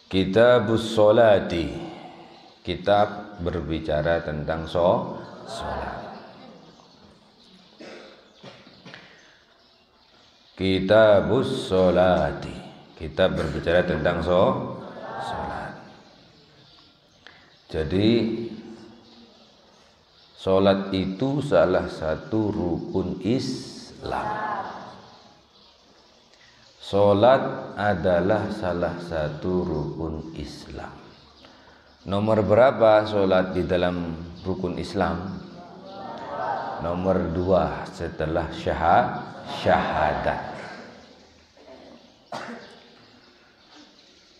Kitabus Sholati, kitab berbicara tentang sholat. Kitabus Sholati, kitab berbicara tentang sholat. Jadi sholat itu salah satu rukun Islam. Sholat adalah salah satu rukun Islam. Nomor berapa sholat di dalam rukun Islam? Nomor 2 setelah syahadat.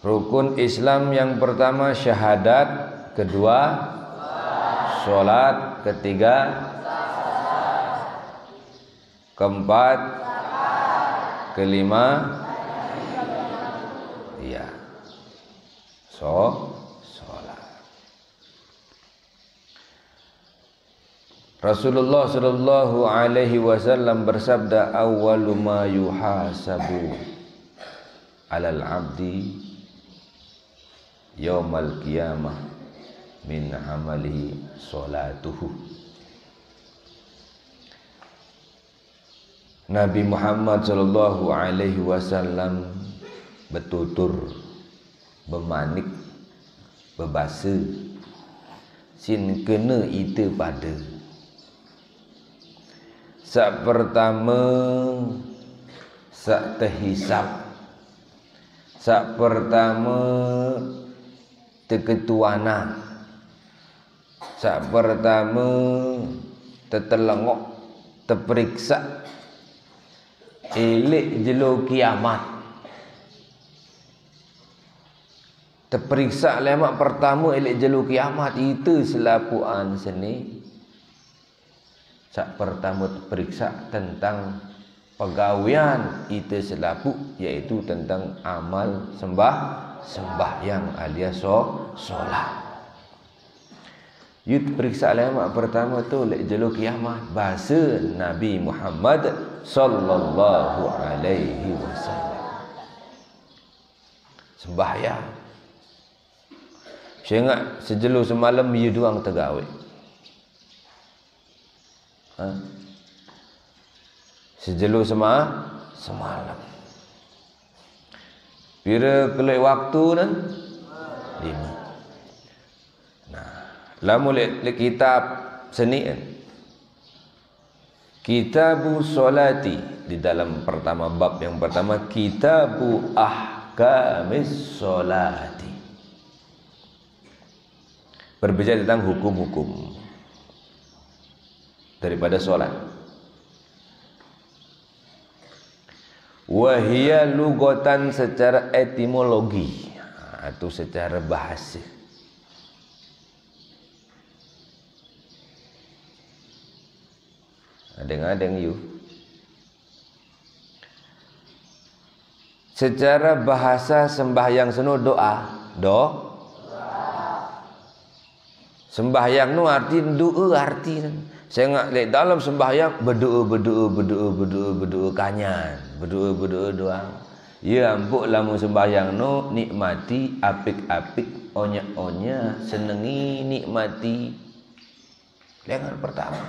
Rukun Islam yang pertama syahadat, kedua sholat, ketiga keempat, kelima iya sholat. Rasulullah sallallahu alaihi wasallam bersabda, awwalu ma yuhasabu alal abdi yaumal qiyamah min amalihi sholatuhu. Nabi Muhammad sallallahu alaihi wasallam betutur, bemanik, bebasa sin kena ite pada sak pertama sak terhisap, sak pertama terketuana, sak pertama tertelengok, terperiksa elek jelo kiamat. Terperiksa lemak pertama elek jelo kiamat itu selapuan seni. Sak pertama terperiksa tentang pegawaian itu selapu, iaitu tentang amal sembahyang alias solat. Yut periksa lemak pertama tu elek jelo kiamat bahasa Nabi Muhammad sallallahu alaihi wasallam. Sembahyang. Saya ingat sejelo semalam dia doang tergawe. Sejelo semalam. Pira kelek waktu nan 5. Nah, lamun lek kitab seni kan. Kitabu Sholati, di dalam pertama bab yang pertama Kitabu Ahkamis Sholati. Berbicara tentang hukum-hukum daripada solat. Wahia lugatan secara etimologi, atau secara bahasa. Adeng-adeng you. Secara bahasa sembahyang seno doa. Sembahyang nu arti doa arti. Saya ingat dalam sembahyang berdoa kanyan, berdoa doang. Ya ampuk lamun sembahyang no nikmati apik-apik, onya-onya, senengi nikmati. Lengan pertama.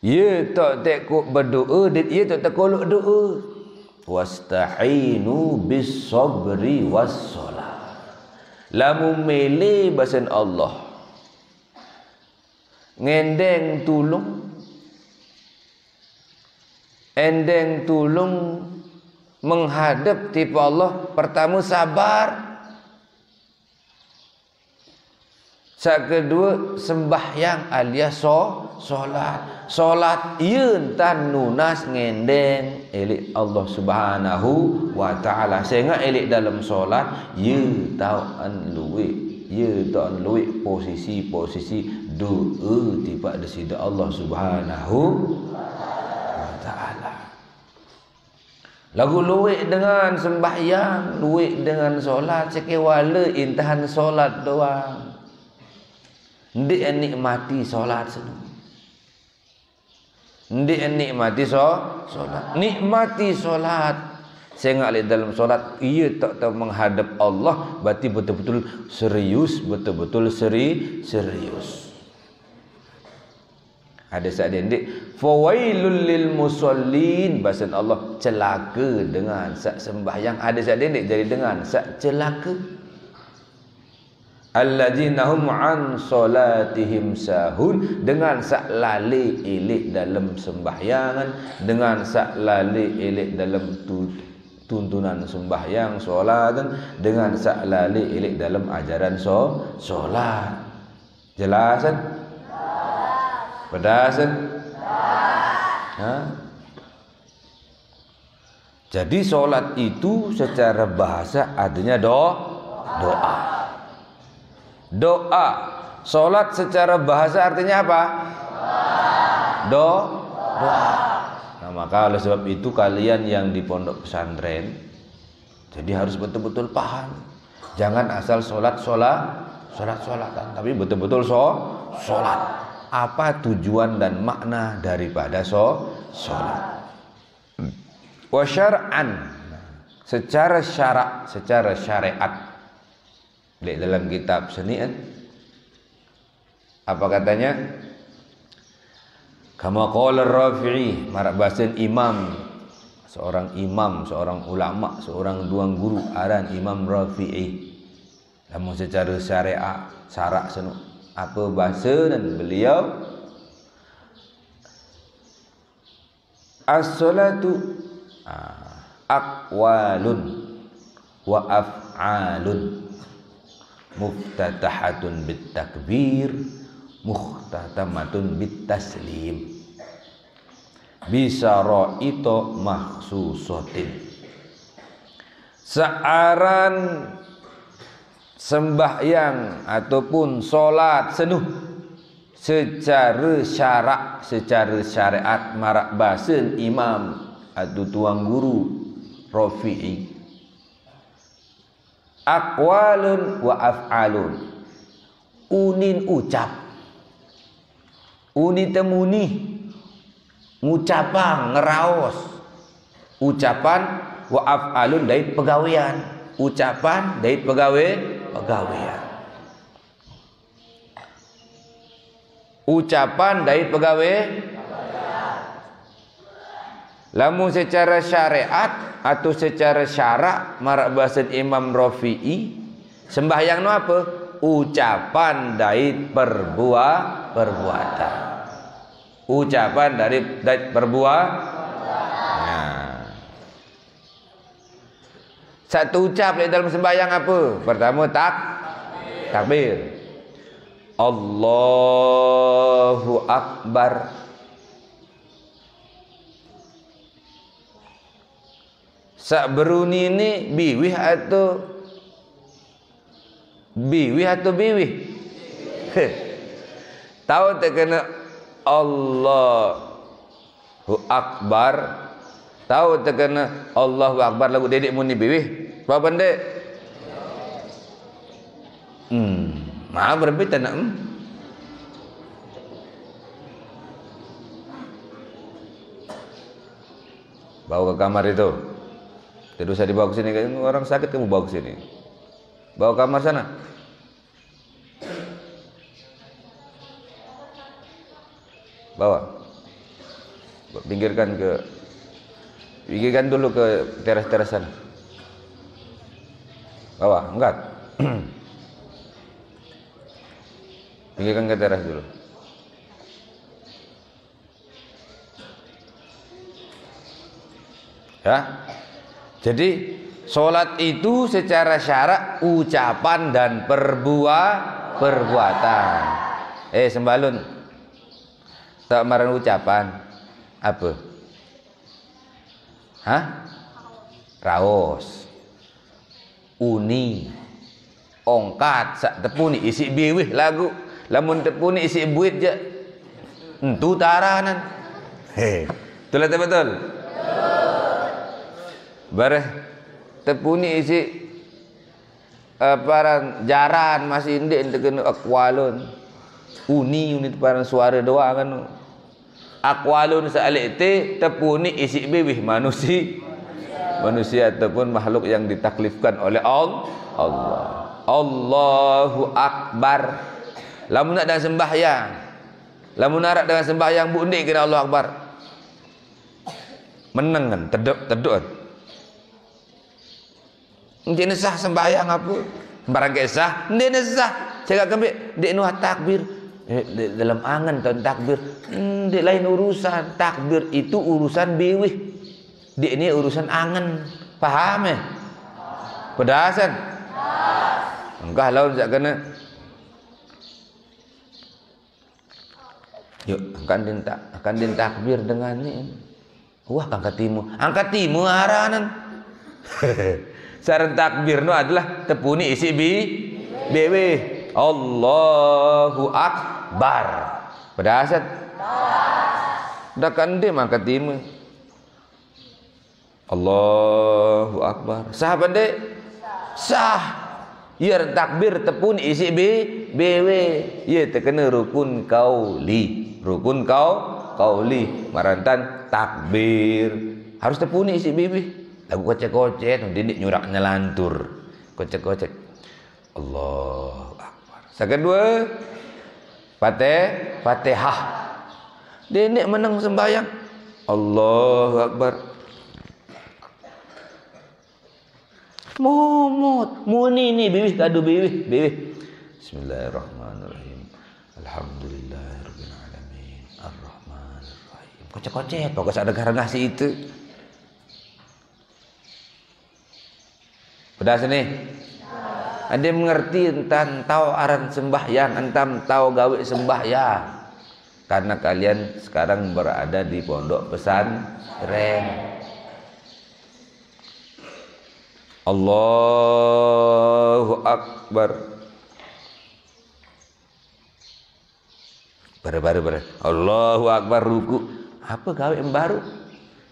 Ya tak tekuk berdoa, dia tak terkolok doa. Wasta'inu bis sabri was salat. Lamun mele basan Allah. Ngendeng tulung, endeng tulung menghadap tipe Allah. Pertama sabar, sak kedua sembahyang alias solat yeun tan nunas ngendeng elik Allah Subhanahu wa taala. Sehingga elik dalam solat ye tau an luwe, ye tau an luwe posisi doa tiba di sida Allah Subhanahu wa taala. Lagu luwek dengan sembahyang, luwek dengan solat, sekewala intahan solat doang. Ndik nikmati solat senu. Ndik nikmati solat. Nikmati solat sengak li dalam solat ia tak tahu menghadap Allah, berarti betul-betul serius, betul-betul serius. Ada saat dendik fawailul lil musallin, bahasa Allah celaka dengan sak sembahyang. Ada saat dendik jadi dengan sak celaka. Alladzina hum an salatihim sahun, dengan sak lali elek dalam sembahyangan, dengan sak lali elek dalam tuntunan sembahyang solat, dengan sak lali elek dalam ajaran solat. Jelas kan? Pedas kan? Jadi solat itu secara bahasa artinya doa. Doa. Solat secara bahasa artinya apa? Doa. Nah, maka oleh sebab itu kalian yang di pondok pesantren jadi harus betul-betul paham. Jangan asal solat-solatan, tapi betul-betul solat. Apa tujuan dan makna daripada solat? Wa syar'an, secara syarak, secara syariat. Di dalam kitab senian apa katanya? Kama qala Rafi'i, marak bahasan seorang imam, seorang ulama, seorang tuang guru aran Imam Rafi'i. Namun secara syariat, syarak senu apa bahasa dan beliau as-salatu aqwalun wa af'alun muftatahatun bit takbir muhtatamatun bit taslim bisaraito makhsusatin. Searan sembahyang ataupun solat senuh secara syarak, secara syariat marak bahasan imam atau tuang guru Rafi'i, aqwalun wa af'alun, unin ucap, uni temuni, ngucapan ngeraos, ucapan wa af'alun dari pegawaian, ucapan dari pegawaian, ucapan dari pegawai. Lamun secara syariat atau secara syarak marak bahasa Imam Rafi'i, sembahyang no apa? Ucapan dari perbuatan. Ucapan dari perbuatan. Nah. Satu ucap di dalam sembahyang apa? Pertama takbir. Allahu Akbar. Sak beruni ni biwih atau biwih? Tahu tak kena Allahu Akbar? Tahu tak kena Allahu Akbar lagu dedek muni biwih? Apa benda? Maaf berbeda nak. Bawa ke kamar itu. Tidak usah dibawa ke sini, orang sakit kamu bawa ke sini. Bawa ke kamar sana. Bawa. Pinggirkan dulu ke teras-teras sana. Bawa, angkat. Pinggirkan ke teras dulu. Ya. Jadi solat itu secara syarak ucapan dan perbuatan. Sembalun. Tak marah ucapan. Apa? Raos. Uni. Ongkat sak tepuni isi biwih lagu. Lamun tepuni isi buit je. Entu taranan. Betul tak betul? Bareh tepuni isi paran jaran masih indik kena akwalun. Uni paran suara doa kan. Akwalun sa'alik te tepuni isi bibih manusia. manusia ataupun makhluk yang ditaklifkan oleh Allah. Allahu Akbar. Lamun nak dengan sembahyang, lamun narak dengan sembahyang bundik kira Allah Akbar. Meneng kan, teduk kan. Jadi sah sembahyang apa? Barang kesah, dia sah. Cakap kembali, dia nuh takbir. Dalam angan tahun takbir, dia lain urusan. Takbir itu urusan bewih. Dia ini urusan angan. Paham ya? Pedasan. Enggak lawan tak kena. Yuk, akan din takbir dengan ni. Wah, angkat timu haranan. Saran takbir nu adalah tepuni isi bewe. Allahu Akbar. Pedasat. Dah kan dia angkat timu. Allahu Akbar. Sah pandai? Sah. Ya takbir tepuni isi bewe. Ya terkena rukun kauli. Rukun kauli. Marantan takbir harus terpuni isi bibih. Lagu kocek-kocek didik nyurak nyelantur. Kocek-kocek. Allahu Akbar. Kedua, Fatihah. Didik menang sembahyang. Allahu Akbar. Momot muni ni bibih kadu bibih. Bismillahirrahmanirrahim. Alhamdulillahirabbil alamin. Ar-Rahmanir-Rahim. Kocek-kocek pokok sak dengar nasi itu. Pedas ni. Anda mengerti tentang tahu aran sembahyang, entam tahu gawe sembahyang. Karena kalian sekarang berada di pondok pesantren. Allahu Akbar. Baru. Allahu Akbar ruku. Apa gawe yang baru?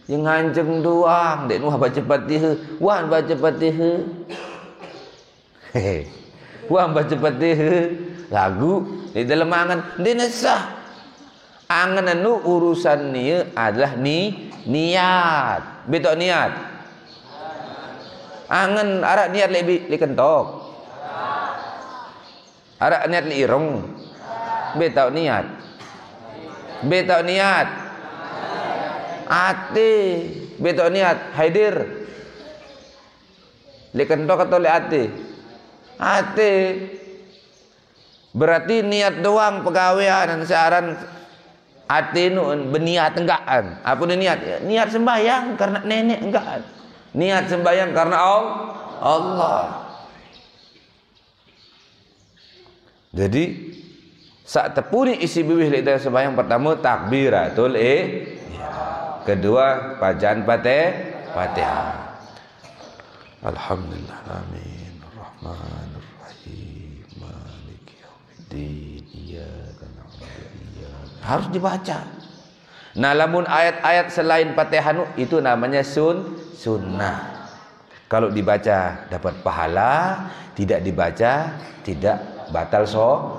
Yang nganceng doang. Dek nuh baca Fatihah. Wan baca Fatihah. Wan baca Fatihah. Lagu di dalam angan dia nesah. Angan anu urusan ni adalah niat. Betul niat. Angan arak niat li kentok. Arak niat li irung. Betul niat. Betul niat. Ati. Betul niat. Haidir. Li kentok atau li ati? Ati. Berarti niat doang pegawaian dan searan ati nu berniat enggaan. Apa ni niat? Niat sembahyang karena nenek enggaan. Niat sembahyang karena Allah. Jadi saat tepuni isi bibih li dalam sembahyang pertama takbiratul kedua bacaan Fatihah. Alhamdulillah amin arrahmanir rahim maliki yaumiddin iyyaka na'budu wa iyyaka harus dibaca. Nah, lamun ayat-ayat selain Fatihah itu namanya sunnah. Kalau dibaca dapat pahala, tidak dibaca tidak batal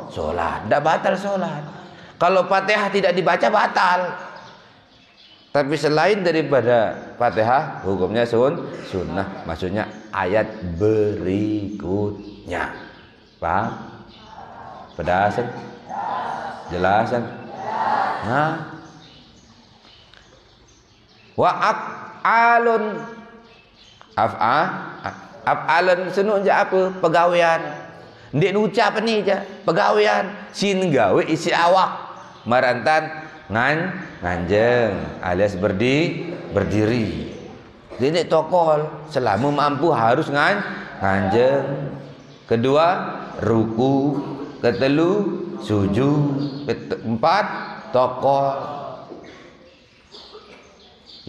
sholat. Tidak batal sholat. Kalau Fatihah tidak dibaca batal. Tapi selain daripada Fatihah hukumnya sunnah. Maksudnya ayat berikutnya. Paham? Pedasan? Jelasan? Nah. Wa af'alun sunu je apa? Pegawaian. Ndik ucap ni je, pegawaian. Sin gawe isi awak. Marantan nganjeng alias berdiri. Dia tokol selama mampu harus nganjeng. Kedua, ruku. Ketelu, sujud. Keempat, tokol.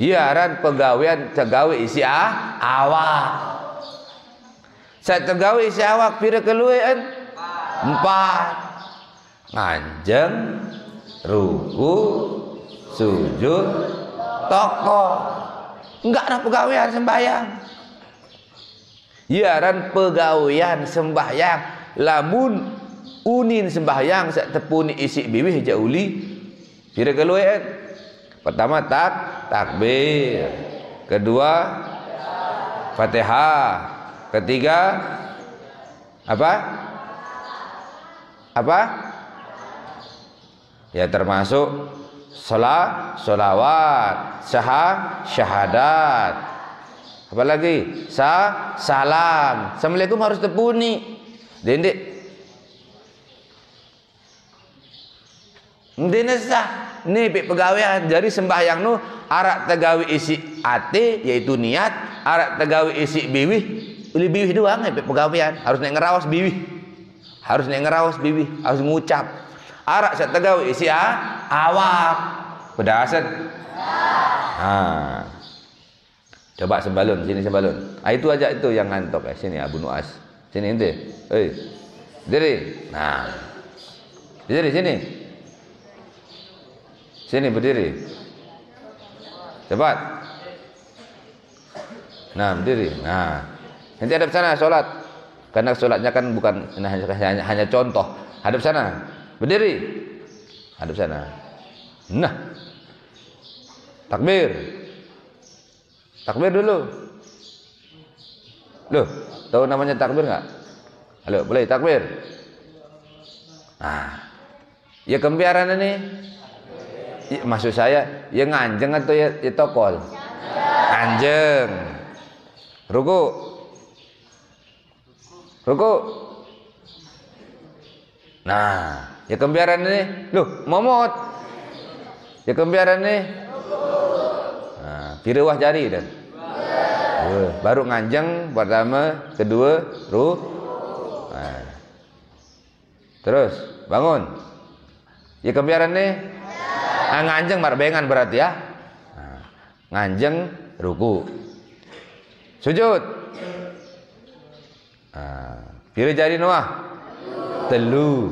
Ya ran pegawaian tegawe isi awak. Saya tegawe isi awak pira keluean? 4. Nganjeng, ruku, sujud, tokol. Enggak ada pegawaian sembahyang. Ya ran pegawaian sembahyang. Lamun unin sembahyang sak tepuni isi bibih jauli pira keluean? Pertama takbir. Kedua Fatihah. Ketiga apa? Apa? Ya termasuk sholawat, syahadat. Apa lagi? Salam. Assalamualaikum harus tepuni. Dendek. Ndene sah. Ni pegawai jadi sembahyang nu arak tegawi isi ate yaitu niat, arak tegawi isi biwih, uli biwih doang pegawaian. Harus nek ngerawas biwih. Harus nek ngerawas biwih, harus ngucap. Arak sak tegawi isi awak. Pedasat. Coba sebalun, sini sebalun. Itu aja itu yang ngantok sini Abu Nuas. Sini ente. Berdiri. Nah. Berdiri sini. Sini berdiri. Cepat. Nah, berdiri. Nah. Nanti hadap sana sholat. Karena sholatnya kan bukan hanya contoh. Hadap sana. Berdiri. Hadap sana. Nah. Takbir. Takbir dulu. Loh, tahu namanya takbir enggak? Halo, boleh takbir. Nah. Ya kembiaran ini. Maksud saya, ya nganjeng atau ya tokol? Anjeng. Ruku. Ruku. Nah, ya kembiaran ini. Loh, momot. Ya kembiaran ini. Nah, pirewah jari dan. Baru nganjeng pertama, kedua, Nah. Terus bangun. Ya kembiaran ini. Nganjeng marbengan berarti ya. Nganjeng ruku. Sujud. Pilih jari Noah. Telu.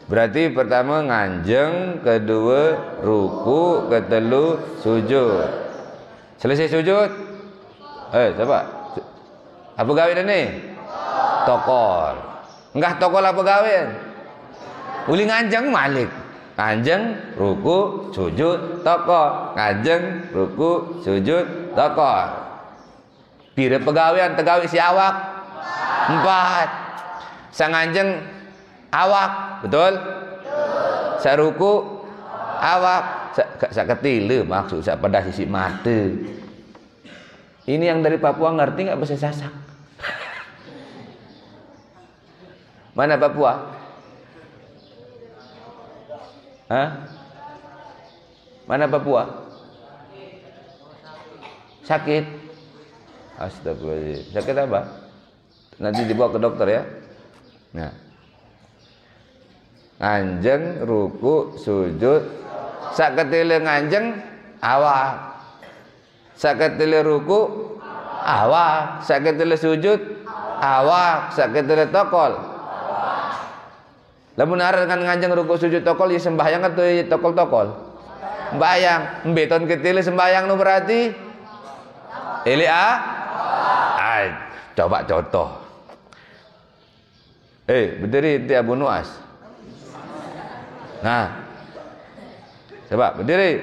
Berarti pertama nganjeng, kedua ruku, ketelu sujud. Selesai sujud. Coba. Apa gawe ini? Tokol. Enggak tokol apa gawe? Uli nganjeng malik. Kanjeng, ruku, sujud, tokol. Kanjeng, ruku, sujud, tokol. Pira pegawean tegawi si awak? 4. Sang kanjeng awak, betul? Sa ruku awak, sa ketile maksud sa pedas sisi mata. Ini yang dari Papua ngerti enggak bahasa Sasak? Mana Papua? Mana Papua? Sakit. Astagfirullahaladzim. Sakit apa? Nanti dibawa ke dokter ya. Nah. Nganjeng, ruku, sujud. Saketile nganjeng, awak. Saketile ruku, awak. Saketile sujud, awak. Saketile tokol. Lamun arep kan nganjeng ruku sujud tokol ya sembahyang atau ya tokol-tokol? Sembahyang. Mbeton ketile sembahyang nu berarti ili coba contoh. Berdiri di Abu Nuas. Nah. Coba berdiri.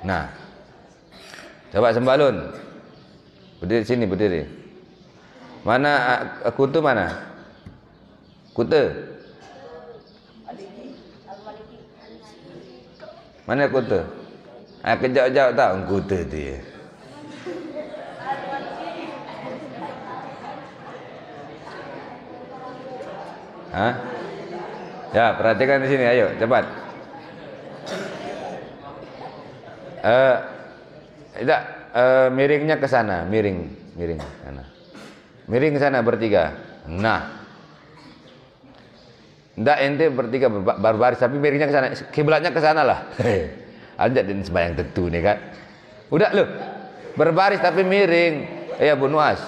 Nah. Coba sembalun. Berdiri sini berdiri. Mana kutu mana? Kutu. Mana kutu? Kejauh-jauh tak kutu dia. Ya, perhatikan di sini, ayo, cepat. Tidak, miringnya ke sana, miring sana. Miring ke sana bertiga. Nah. Ndak ente bertiga berbaris tapi miringnya ke sana, kiblatnya ke sana lah. Ada dan sembahyang tentu nih kan. Udah lu. Berbaris tapi miring. Abu Nuas.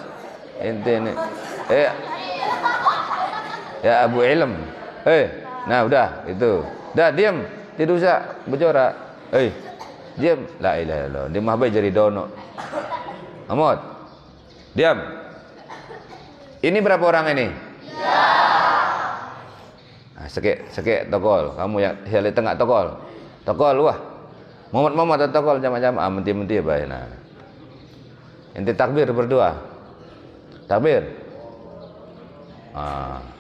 Ente nih. Ya Abu Ilm. Nah udah itu. Dah diam. Tidak usah berjorak. Diam. La ilaha illallah. Dia mah jadi dono. Amot. Diam. Ini berapa orang ini? Sekek tokol. Kamu yang di tengah tokol. Tokol wah. Muhammad tokol jamaah-jamaah menti-menti bae nah. Ente takbir berdua. Takbir.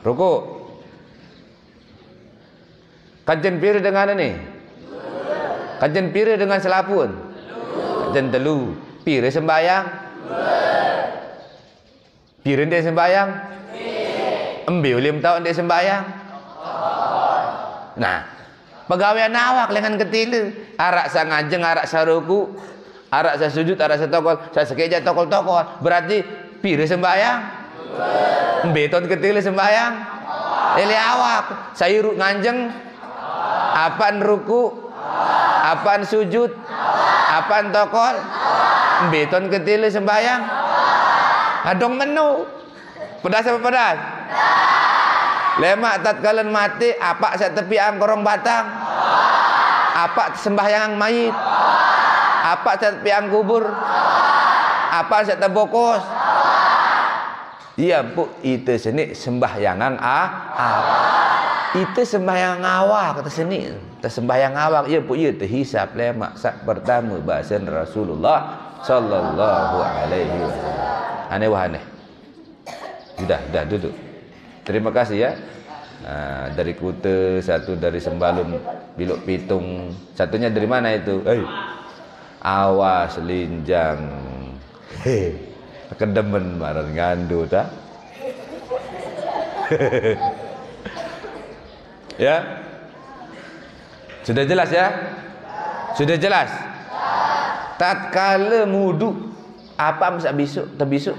Rukuk. Kajen pira dengan ini? Kajen pira dengan selapun? Kajen telu. Pira sembayang? Pira dia sembayang? Embil 5 tahun dia sembayang. Nah, pegawaian awak dengan ketila. Arak sa ngajeng, arak sa ruku, arak sa sujud, arak sa tokol, sa sekeja tokol-tokol. Berarti pira sembayang? Embil tahun ketila sembayang. Ele awak. Saya ngajeng, apaan ruku, apaan sujud, apaan tokol, embil tahun ketila sembayang. Adong menu. Pedas apa pedas? Lemak tatkalan mati, apa sa tepi ang korong batang? Apa sembahyang mayit? Apa sa tepi ang kubur? Apa sa tabokos? Iya bu, itu seni sembahyangan itu sembahyang awak kata seni. Sembahyang awak iya bu, iya terhisap lemak sak pertama bahasa Rasulullah sallallahu alaihi wasallam. Aneh wahane. Sudah duduk. Terima kasih ya. Dari Kuta, satu dari Sembalun, Biluk Pitung, satunya dari mana itu? Awas Linjang. Kedemen marah ngandu ta. Ya. Sudah jelas ya? Sudah jelas. Tatkala wudu apa masa besok? Terbesok?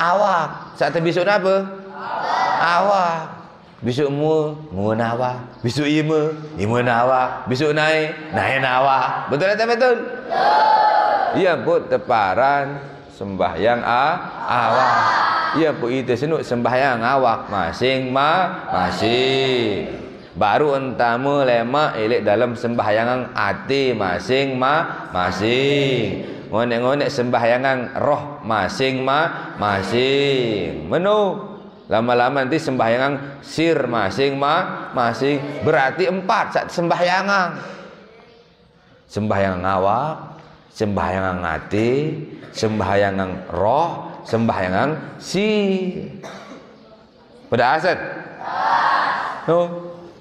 Awak. Saat terbesok apa? Awak. Besok mu nawa. Besok ima nawa. Besok naik nawa. Betul atau betul? Iya pun teparan sembahyang awak. Iya pun itu senuk sembahyang awak masing. Baru entamu lemak elek dalam sembahyangan hati masing. Ngonek-ngonek sembahyangan roh masing. Menu lama-lama nanti sembahyangan sir masing. Berarti 4 saat sembahyangan. Sembahyangan awak, sembahyangan hati, sembahyangan roh, sembahyangan pada asat.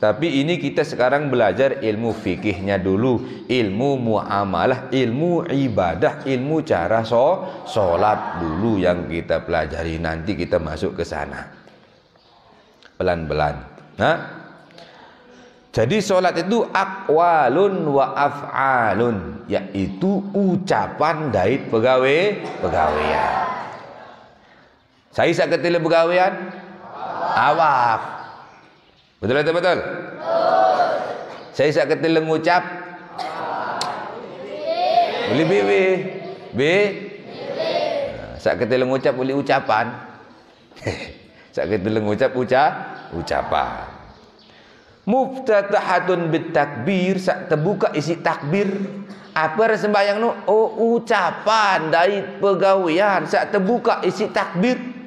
Tapi ini kita sekarang belajar ilmu fikihnya dulu, ilmu muamalah, ilmu ibadah, ilmu cara sholat dulu yang kita pelajari. Nanti kita masuk ke sana pelan-pelan. Jadi sholat itu aqwalun wa af'alun, yaitu ucapan dari pegawaian. Saya saketile pegawaian awak. Betul atau betul? Saya saketile ngucap boleh saketile ngucap boleh ucapan. Saketile ngucap ucapan. Muftatahatun bitakbir, sak terbuka isi takbir. Apa sembahyang nu? Ucapan dari pegawaian, sak terbuka isi takbir.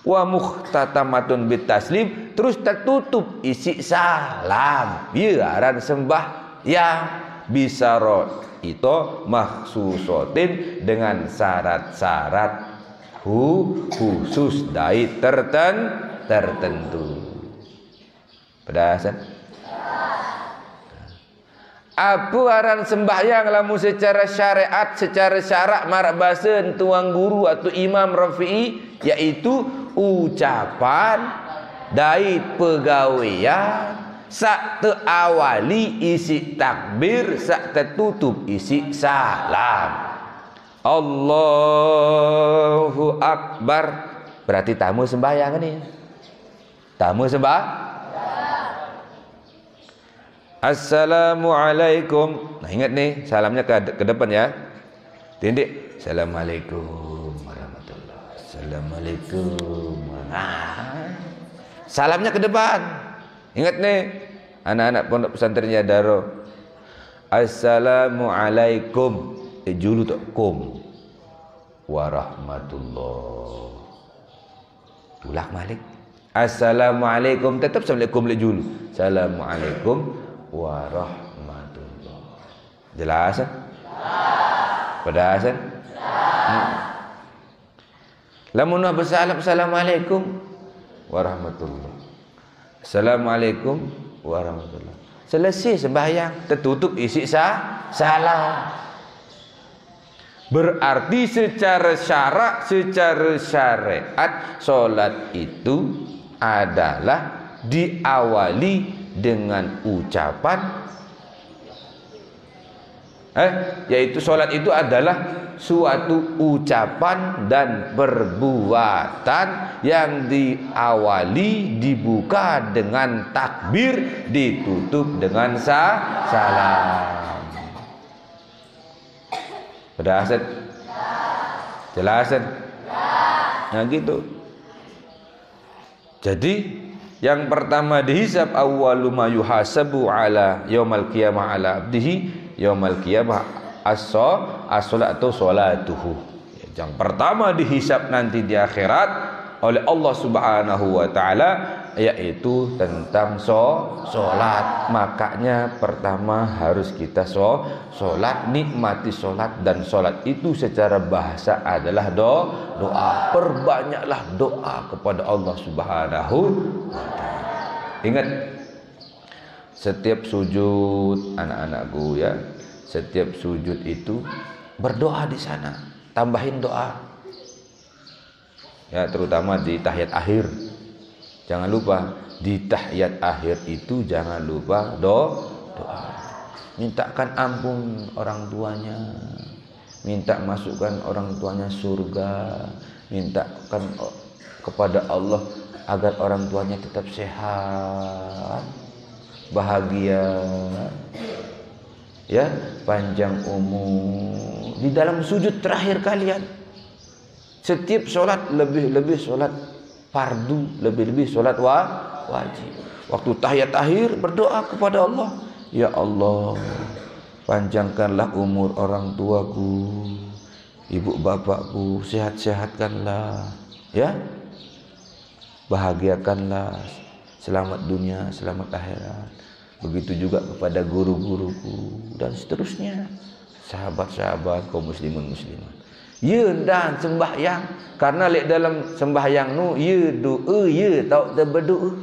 Wa muhtatamatun bitaslim, terus tertutup isi salam. Biaran sembahyang bisarot itu maksusotin dengan syarat-syarat khusus dari tertentu. Pedasan. Apa aran sembahyang lamu secara syariat, secara syarak marak bahasa tuang guru atau Imam Rafi'i, yaitu ucapan dari pegawaian sak terawali isi takbir, sak tertutup isi salam. Allahu Akbar. Berarti tamu sembahyang ni. Tamu sembahyang. Assalamualaikum. Nah ingat nih, salamnya ke depan ya. Tindik. Assalamualaikum warahmatullahi. Assalamualaikum. Salamnya ke depan. Ingat nih, anak-anak pondok pesantrennya Daro. Assalamualaikum. Julu tak kum warahmatullahi. Tulak malik. Assalamualaikum. Tetap assalamualaikum le julu. Assalamualaikum warahmatullahi. Jelas? Pedas? Lamun bersalam, assalamualaikum warahmatullah. Assalamualaikum warahmatullah. Selesai sembahyang, tertutup isi salam. Berarti secara syarak, secara syariat, solat itu adalah diawali dengan ucapan, yaitu solat itu adalah suatu ucapan dan perbuatan yang diawali, dibuka dengan takbir, ditutup dengan salam. Jelas? Jelasan? Nah gitu. Jadi yang pertama dihisab awwalu ma yuhasabu ala yaumal qiyamah ala abdihi yaumal qiyamah as-salatu salatuhu. Yang pertama dihisab nanti di akhirat oleh Allah Subhanahu wa taala yaitu tentang solat. Makanya pertama harus kita solat, nikmati solat, dan solat itu secara bahasa adalah doa. Perbanyaklah doa kepada Allah Subhanahu wa taala. Ingat, setiap sujud anak-anakku ya, setiap sujud itu berdoa di sana, tambahin doa. Ya, terutama di tahiyat akhir. Jangan lupa di tahiyat akhir itu jangan lupa doa. Mintakan ampun orang tuanya, minta masukkan orang tuanya surga, mintakan kepada Allah agar orang tuanya tetap sehat, bahagia, ya, panjang umur. Di dalam sujud terakhir kalian, setiap sholat lebih-lebih sholat fardu, lebih-lebih sholat wajib. Waktu tahiyat akhir berdoa kepada Allah, ya Allah, panjangkanlah umur orang tuaku, ibu bapakku, sehat-sehatkanlah, ya, bahagiakanlah, selamat dunia, selamat akhirat. Begitu juga kepada guru-guruku dan seterusnya, sahabat-sahabat kaum muslimin muslimat. Ya dan sembahyang, karena lek dalam sembahyang nu ya doa, ya tau berdoa.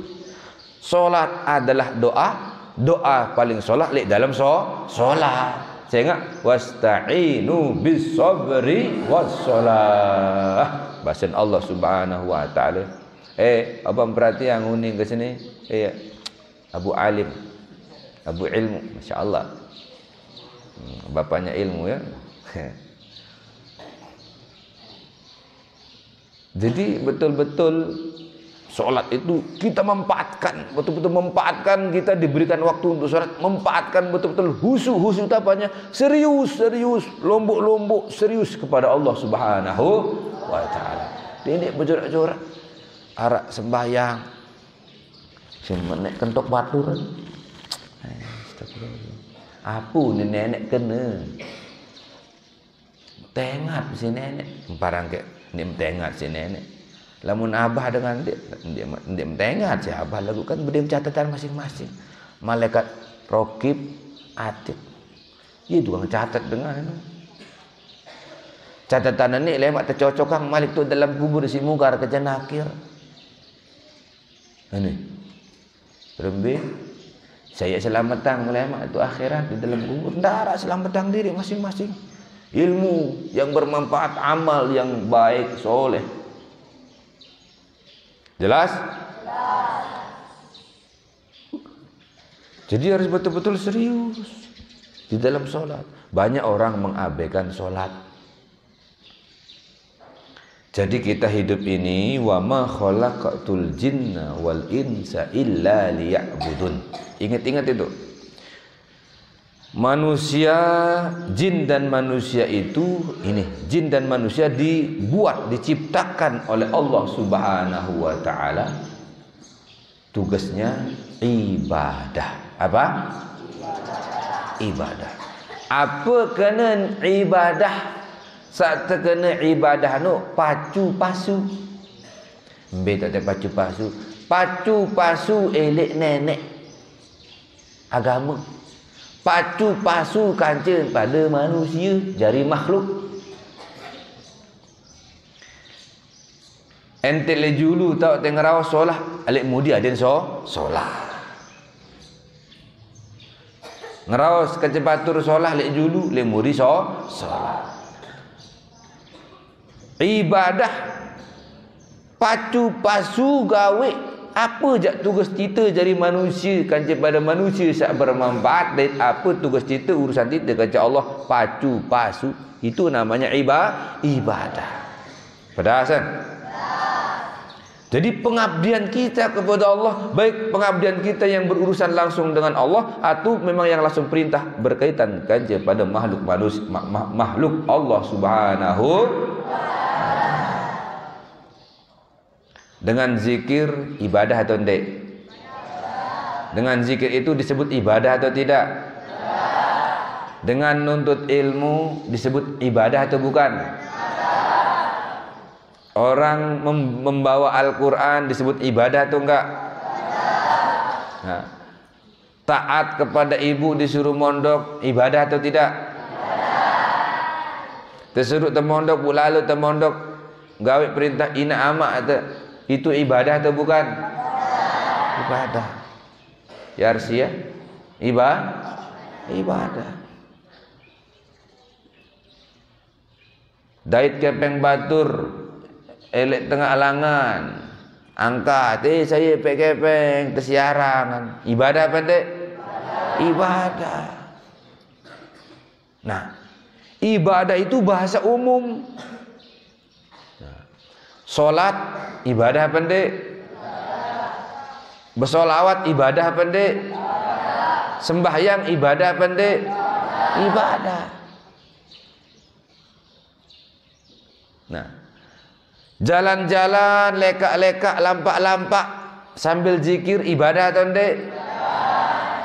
Solat adalah doa, doa paling solat lek dalam solat. Saya ingat wasta'inu bis sabri was shalah. Bahasa Allah Subhanahu wa taala. Abang perhati yang uning ke sini. Abu Alim, Abu Ilmu, masya-Allah. Bapaknya ilmu ya. Jadi betul-betul sholat itu kita memanfaatkan, betul-betul memanfaatkan, kita diberikan waktu untuk sholat, memanfaatkan betul-betul husu apanya, serius, lombok serius kepada Allah Subhanahu wa taala. Ini berjorak-jorak arak sembahyang semenek kentok batur. Apa ni nenek kena tengat si nenek parang ke dia mentengat si nenek. Lamun abah dengan dia mentengat si abah, lagu kan beri catatan masing-masing. Malaikat Raqib Atid, dia tukang catat dengan itu. Catatan ini lemak tercocokkan malik tu dalam kubur si Mugar ke Janakir. Ini rembe saya selamatan lemak itu akhirat di dalam kubur. Ndara selamatan diri masing-masing. Ilmu yang bermanfaat, amal yang baik, soleh. Jelas? Jadi harus betul-betul serius di dalam sholat. Banyak orang mengabaikan sholat. Jadi kita hidup ini wa ma khalaqatul jinna wal insa illa liya'budun. Ingat-ingat itu. Manusia, jin dan manusia itu, ini jin dan manusia dibuat, diciptakan oleh Allah Subhanahu wa taala. Tugasnya ibadah. Apa? Ibadah. Apa kena ibadah? Saat terkena ibadah no pacu pasu. Mbak tak ada pacu pasu. Pacu pasu elek nenek agama. Pacu pasu kancing pada manusia, jari makhluk. Ente le julu tau teng rawas solah, alik mudi aden solah. Ngerawas kecepatur solah le julu le mudi solah. Ibadah pacu pasu gawe apa jak tugas kita jadi manusia kanca pada manusia sak bermanfaat dan apa tugas kita urusan kita kanca Allah pacu pasu itu namanya ibadah. Pedasan. Jadi pengabdian kita kepada Allah, baik pengabdian kita yang berurusan langsung dengan Allah atau memang yang langsung perintah berkaitan kanca pada makhluk manusia, makhluk Allah Subhanahu. Dengan zikir ibadah atau tidak? Dengan zikir itu disebut ibadah atau tidak? Dengan nuntut ilmu disebut ibadah atau bukan? Orang membawa Al-Quran disebut ibadah atau enggak? Nah, taat kepada ibu disuruh mondok ibadah atau tidak? Disuruh temondok lalu temondok gawe perintah ina ama atau itu ibadah atau bukan? Ibadah. Ya Arsia, ibadah. Dait kepeng batur, elek tengah alangan, angkat, saya kepeng tersiarangan. Ibadah apa dek? Ibadah. Nah, ibadah itu bahasa umum. Solat ibadah apa ndek? Bersolawat ibadah apa ndek? Sembahyang ibadah apa ndek? Ibadah. Nah, jalan-jalan, lekak-lekak, lampak-lampak sambil zikir ibadah atau ndek?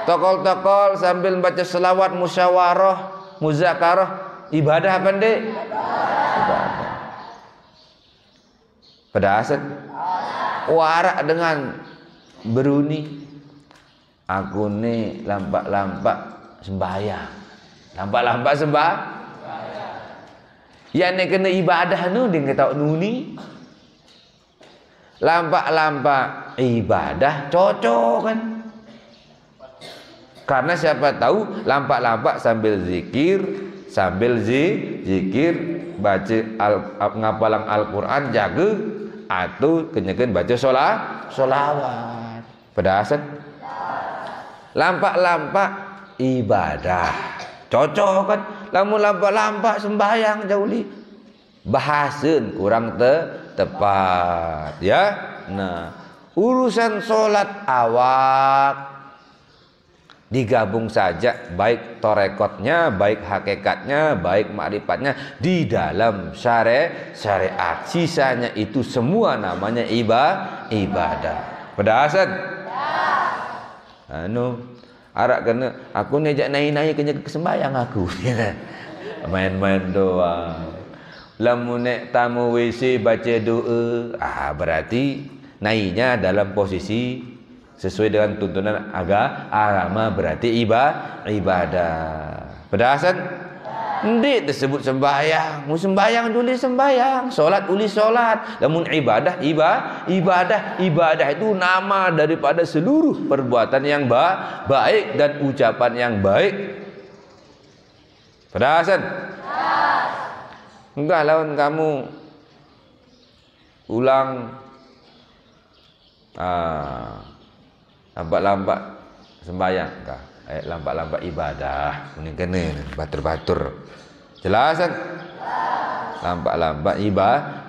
Tokol-tokol sambil baca selawat, musyawarah, muzakarah ibadah apa ndek? Ibadah. Pedasan warak dengan beruni aku ni lampak-lampak sembahyang, lampak-lampak sembahyang yang ni kena ibadah nu dia kata nuni lampak-lampak ibadah cocok kan, karena siapa tahu lampak-lampak sambil zikir baca ngapalang Al-Quran jaga atau kenyakan baca solawat. Pedasan lampak-lampak ibadah cocok kan. Lamun lampak-lampak sembahyang jauh li bahasan kurang tepat ya. Nah, urusan solat awak digabung saja, baik torekotnya, baik hakikatnya, baik makrifatnya di dalam syariat. Sisanya itu semua namanya ibadah. Pedasan? Arak kena aku nejak naik kena kesembayang aku. Main-main doang. Lamun nek tamu WC baca doa, berarti naiknya dalam posisi sesuai dengan tuntunan agama, berarti ibadah. Pedasan? Ndik disebut sembahyang. Mu sembahyang dulu sembahyang, solat uli solat. Namun ibadah itu nama daripada seluruh perbuatan yang baik dan ucapan yang baik. Pedasan? Enggak lawan kamu ulang lampak-lampak sembahyang kah? Lampak-lampak ibadah. Ini kena batur-batur. Jelasan? Lampak-lampak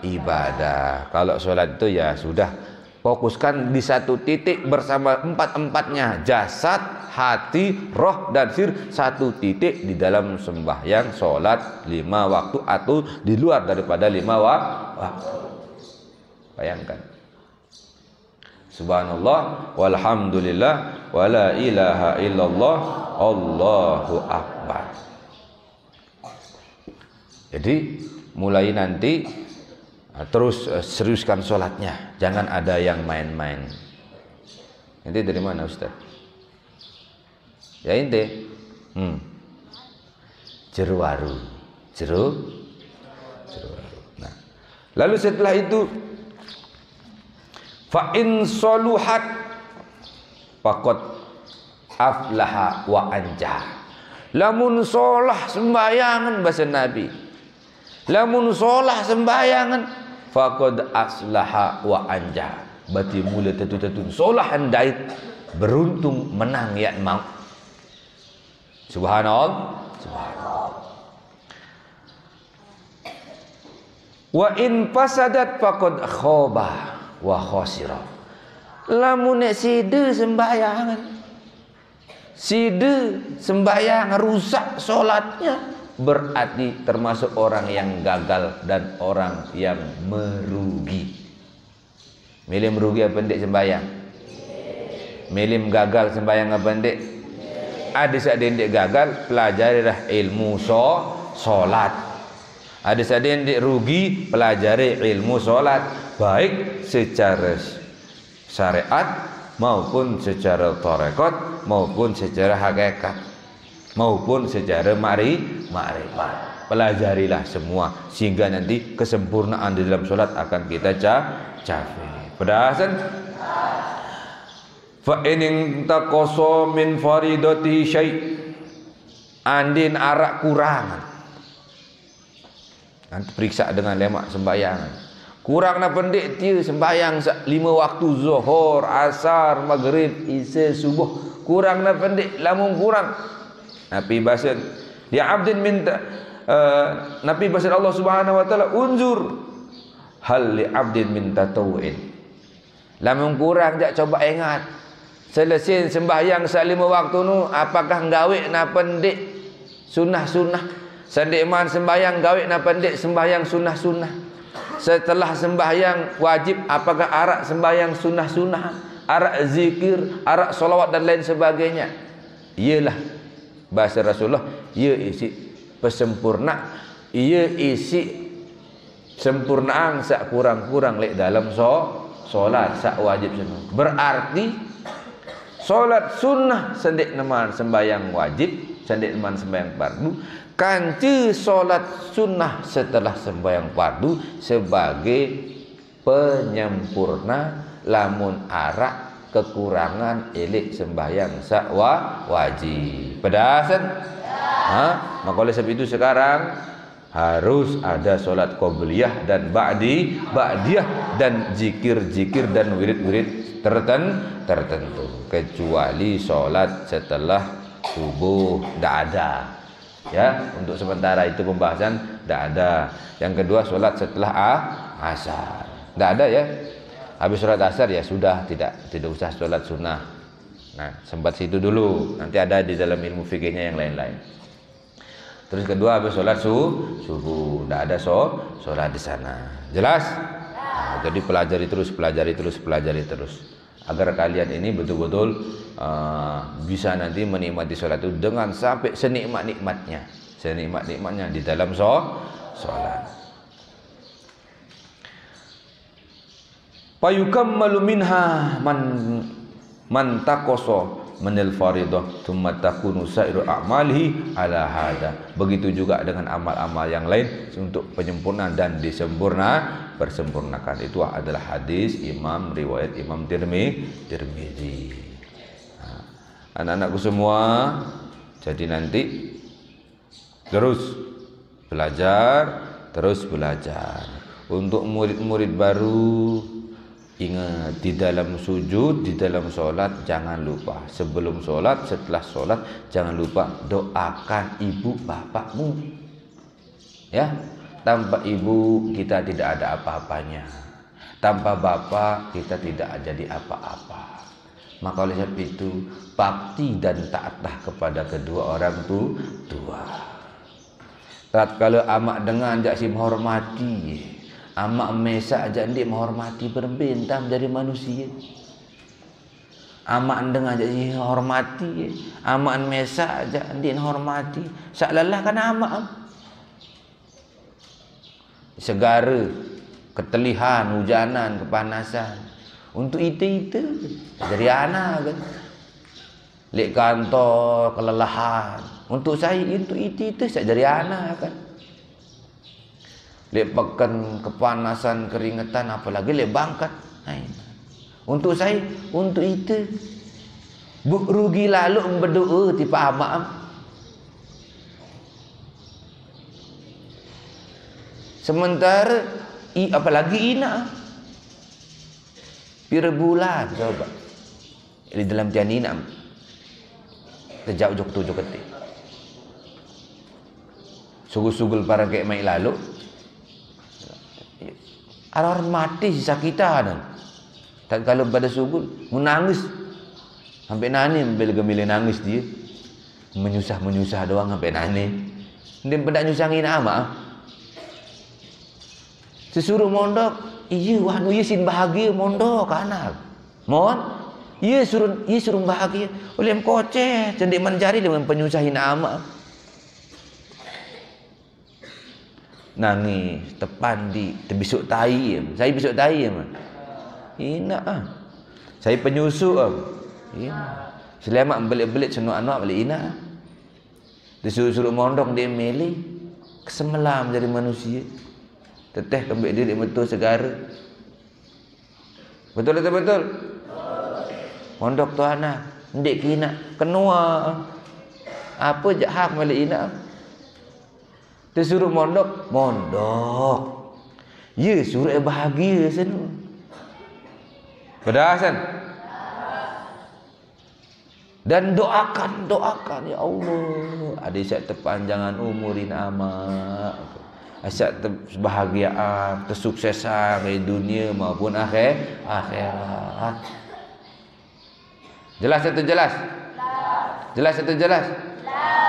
ibadah. Kalau solat itu ya sudah fokuskan di satu titik bersama empat-empatnya, jasad, hati, roh dan sir, satu titik di dalam sembahyang solat 5 waktu atau di luar daripada 5 waktu. Bayangkan. Subhanallah walhamdulillah wala ilaha illallah Allahu akbar. Jadi mulai nanti terus seriuskan sholatnya, jangan ada yang main-main. Inti dari mana Ustaz? Ya inti Jeruwaru. Nah, lalu setelah itu Fa in saluhat faqad aflaha wa anjah. Lamun solah sembayangan bahasa Nabi. Lamun solah sembayangan faqad aslaha wa anjah. Berarti mula tentu-tentu solah andai beruntung menang ya mau. Subhanallah. Subhanallah. Wa in fasadat faqad khaba wa khasira. Lamun nek sida sembayangan, sida sembahyang rusak solatnya, berarti termasuk orang yang gagal dan orang yang merugi. Milih merugi apa ndik sembahyang? Milih gagal sembahyang apa ndik? Ada saat ndik gagal, pelajarilah ilmu solat. Ada saat ndik rugi, pelajari ilmu solat, baik secara syariat maupun secara tarekat maupun secara hakikat maupun secara ma'rifat. Pelajarilah semua sehingga nanti kesempurnaan di dalam solat akan kita capai. Pedasan fa in taqasa min faridati syai' andin arak kurangan. Nanti periksa dengan lemak sembayangan. Kurang na pendik tiu sembahyang 5 waktu zuhur, asar, maghrib, isya, subuh. Kurang na pendik lamun kurang. Nabi basan dia abdin minta Nabi basan Allah Subhanahu wa taala unzur hal li abdin min tatawu'in. Lamun kurang jak coba ingat. Selesai sembahyang 5 waktu nu apakah gawe na pendik sunah-sunah. Sandiman sembahyang gawe na pendik sembahyang sunah-sunah. Setelah sembahyang wajib apakah arak sembahyang sunah-sunah, arak zikir, arak solawat dan lain sebagainya. Iyalah bahasa Rasulullah, ia isi pesempurna, ia isi sempurnaan sak kurang-kurang lek dalam solat sak wajib semua. Berarti solat sunnah sendik neman sembahyang wajib, sendik neman sembahyang fardu. Kanci solat sunnah setelah sembahyang fardu sebagai penyempurna lamun arak kekurangan elik sembahyang sak wajib. Pedasan? Maka oleh sebab itu sekarang harus ada solat qobliyah dan ba'diyah dan zikir-zikir dan wirid-wirid tertentu. Kecuali solat setelah subuh tidak ada. Ya, untuk sementara itu pembahasan tidak ada. Yang kedua solat setelah asar tidak ada ya. Habis solat asar ya sudah, tidak usah solat sunnah. Nah, sempat situ dulu. Nanti ada di dalam ilmu fikihnya yang lain-lain. Terus kedua habis solat subuh tidak ada solat di sana. Jelas? Nah, jadi pelajari terus agar kalian ini betul-betul bisa nanti menikmati solat itu dengan sampai senikmat-nikmatnya di dalam solat. Fayukammalu minha man taqasa minal faridah thumma takunu sa'iru a'malihi ala hada. Begitu juga dengan amal-amal yang lain untuk penyempurnaan dan persempurnakan. Itu adalah hadis riwayat Imam Tirmizi. Anak-anakku semua, jadi nanti terus belajar. Untuk murid-murid baru, ingat di dalam sujud, di dalam solat jangan lupa. Sebelum solat, setelah solat jangan lupa doakan ibu bapakmu. Ya, tanpa ibu kita tidak ada apa-apanya. Tanpa bapak kita tidak jadi apa-apa. Maka oleh sebab itu bakti dan taatlah kepada kedua orang tua. Tatkala amak dengar jak si menghormati, amak mesak jak ndik menghormati berbintang dari manusia. Amak dengar jak si hormati, amak mesak jak ndik menghormati. Sak lelah kan amak. Segara, ketelihan, hujanan, kepanasan. Untuk itu dari anak kan. Lek kantor kelelahan. Untuk saya itu saya dari anak kan. Lek pekan kepanasan keringetan apalagi lek bangkat. Untuk saya, untuk itu. Rugi lalu berdoa tipa amak. Sementara apalagi ina. Pira bulan coba. Di dalam janinam. Terjauh jok tujuh ketik. Sugul-sugul para kayak mai lalu. Orang mati sisa kita kan. Tak kalau pada sugul menangis. Sampai nani bila gemilih nangis dia. Menyusah doang sampai nani. Dia pendak nyusangin ama. Sesuruh mondok, iya wahnu iya sin bahagia mondok anak. Mon, iya suruh bahagia. Oleh koceh, cendik mencari dengan penyusahin ama. Nangis, tepandi, terbisuk tai. Saya bisuk tai mah. Ina ah. Saya penyusu ah. Ina. Selamat belit-belit senuk anak balik ina. Disuruh mondok dia milih kesemelam jadi manusia. Teteh kembali diri betul segara. Betul atau betul? Mondok tu anak, ndik kina kenua. Apa je hak balik ina? Disuruh mondok. Ya suruh bahagia senu. Pedasan. Dan doakan ya Allah. Ada isyak terpanjangan umurin amak. Isyak kebahagiaan, kesuksesan di dunia maupun akhirat. Jelas atau jelas? Jelas atau jelas?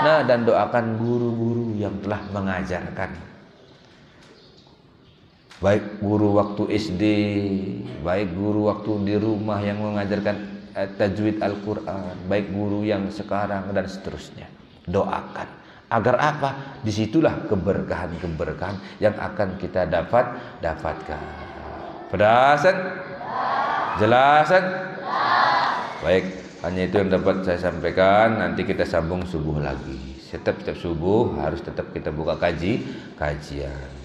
Nah, dan doakan guru-guru yang telah mengajarkan. Baik guru waktu SD, baik guru waktu di rumah yang mengajarkan tajwid Al-Quran, baik guru yang sekarang dan seterusnya. Doakan agar apa? Disitulah keberkahan yang akan kita dapatkan. Pedasan? Jelasan? Baik, hanya itu yang dapat saya sampaikan. Nanti kita sambung subuh lagi. Setiap subuh harus tetap kita buka kajian.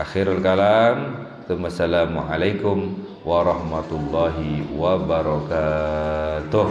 Akhirul kalam. Assalamualaikum warahmatullahi wabarakatuh.